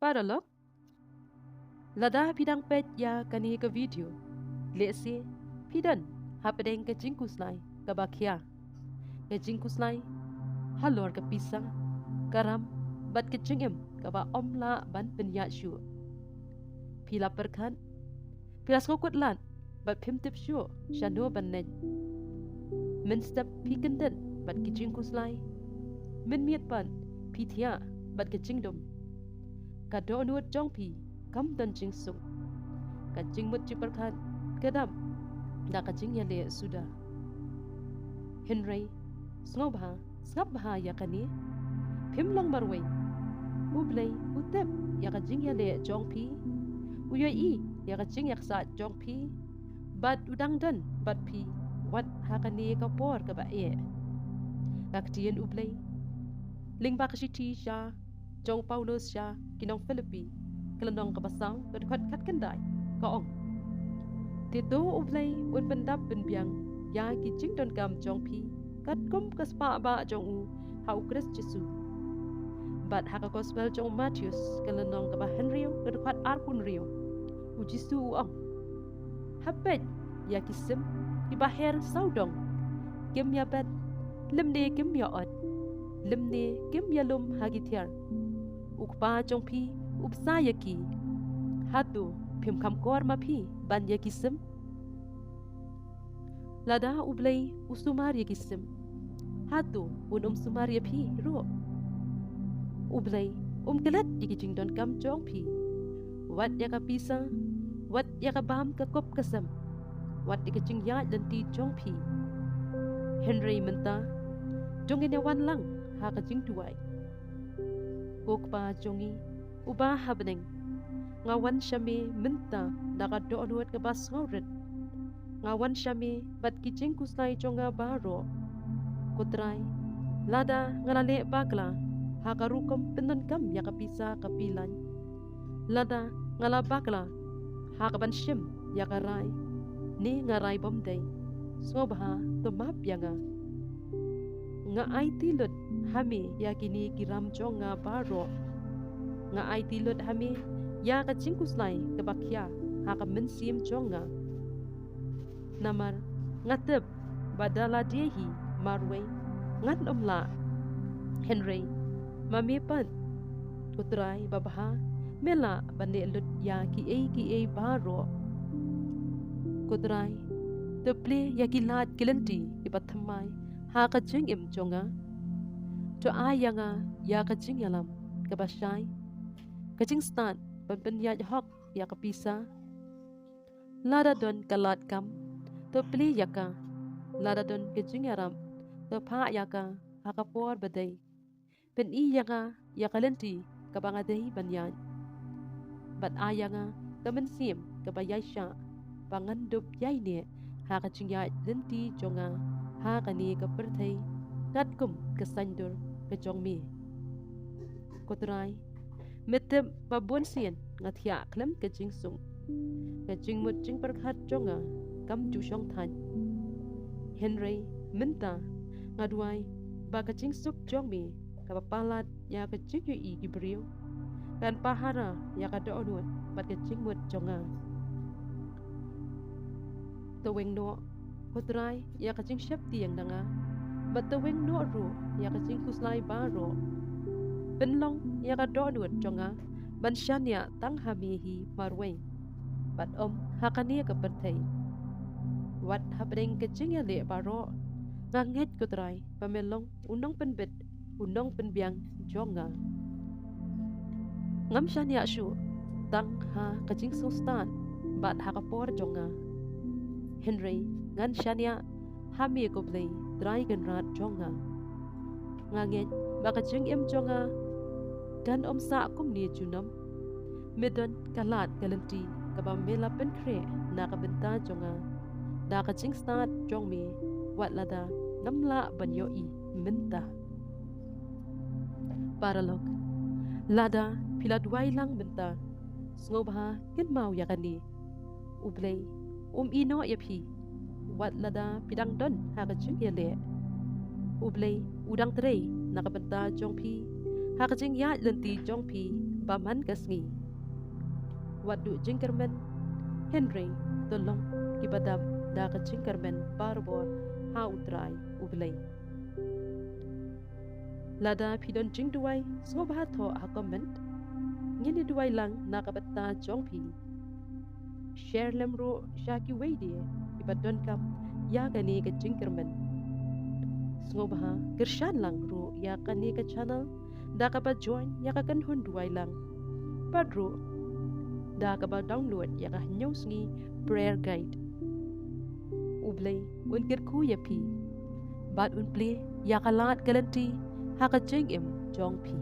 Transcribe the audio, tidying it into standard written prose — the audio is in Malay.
Paralog, lada pidang pet ya kani ke video. Lesi pidan hapedeng ke jingkus lai ke bakia. Ke jingkus lai halor ke pisang garam bat ke jingem ke ba omla ban penyak syu. Pila perkan pila skokut lan bat pimtip syu shano ban nen. Min step pi kenden bat ke jingkus lai. Min miet ban pi tia bat ke jingdom. Ka do nuot jong pi kam dan jing sung. Ka jing mut ci perkan kedam da ka jing ya le sudah. Henry ngap bah ya kani pim long marway ublay utep ya ka jing ya le jong pi uyo I ya ka jing yak sa jong pi bad udang dan bad pi wat ha kani ka por ka ba e kaktien ublay ling ba ka ti sha jong Paulus sha kinong Philippi kelenong ka basang kat kendai ka ong tito ublay un pendap benbiang ya ki jing don gam jong pi kat kum kaspa ba jong u ha Chris Jesu bat ha ka gospel jong Matthews kelenong ka ba Henry kat arkun rio u Jesu u ong habet ya kisim ki baher saudong kem ya bet lemne kem ya ot lemne kem ya lum hagitiar ukpa jong pi upsa ya ki hatu pim kam kor ma pi ban ya kisim lada ublay usumar ya kisim hatu un sumar ya pi ro ublay kelat ya jing don kam jong pi wat ya ka pisa wat ya ka bam ka kop kasam wat ya jing ya dan ti jong pi Henry menta jong ene wan lang ha ka jing tuai kokpa jongi uba habneng ngawan syame menta daga do nuat ke bas ngauret ngawan syame bat kijing kusnai jonga baro kutrai lada ngalale bakla hakarukom penon kam ya kapisa kapilan lada ngala bakla hakaban syem ya karai ni ngarai bomday sobha to map yanga nga ai tilot hame ya kini kiram jonga baro nga ai tilot hame ya ka jingkuslai ke bakya ha ka mensim jonga namar ngatep badala dehi marwe ngat omla Henry mamipan kutrai babaha mela bande lut ya ki e baro kutrai teple ya kilat kilenti ibathamai ha ka jing im jonga to ayanga ya ka jing yalam ke basai ka jing stan ben ya hok ya ka pisa lada don kalat kam to pli yaka lada don ke jing yaram to pha yaka ha ka por badai pen I yaka ya kalenti ka bangadai banyan bat ayanga ka mensim ka bayai sha pangandup yai ne ha ka jing ya lenti jonga ha ka ni ka perthai kat kum ka sandur ka jongmi kotrai metem babon sien ngathia klem ke jing sung ke jing mut jing perkhat jonga kam ju shong than Henry menta ngaduai ba ka jing sup jongmi ka palat ya ka jing yu I gibriu kan pahara ya ka do onut bat ke jing mut jonga to weng no kotrai ya ka jing shep tiang danga bat to weng no ro ya ka jing kuslai baro benlong ya ka do onut jonga ban shania tang hamihi marweng bat hakani ka perthai wat habring ke jing ya le baro nganget kotrai pamelong unong penbet unong penbiang jonga ngam shania shu tang ha ka jing sustan bat ha ka por jonga Henry ngan shania hami ko play dragon rat jonga nganget ba ka jing em jonga dan sa kum ni junam medon kalat kalenti ka ba mela pen kre na ka benta jonga da ka jing start jong mi wat lada namla banyo I menta paralog lada pila duai lang benta sngoba ken mau ya kani ublay ino ya pi wat lada pidang don ha ka jing ya le ublay udang trei na ka benta jong pi ha ka jing ya lenti jong pi baman kasngi. Wadu jingkermen Henry tolong kibadam daka jingkermen barbor ha utrai ublay. Lada pidon jing duway sobaha to a comment. Ngini duway lang nakabata jongpi. Share lemro shaki waydi ibadon kam ya gani ka jingkermen. Sobaha gershan lang ro ya kani ka channel daka ba join ya ka kanhun duway lang. Padro daka ba download ya ka news ngi prayer guide. Ublay unkir ku ya pi. Bad un play ya ka langat galanti haka jing im jong pi.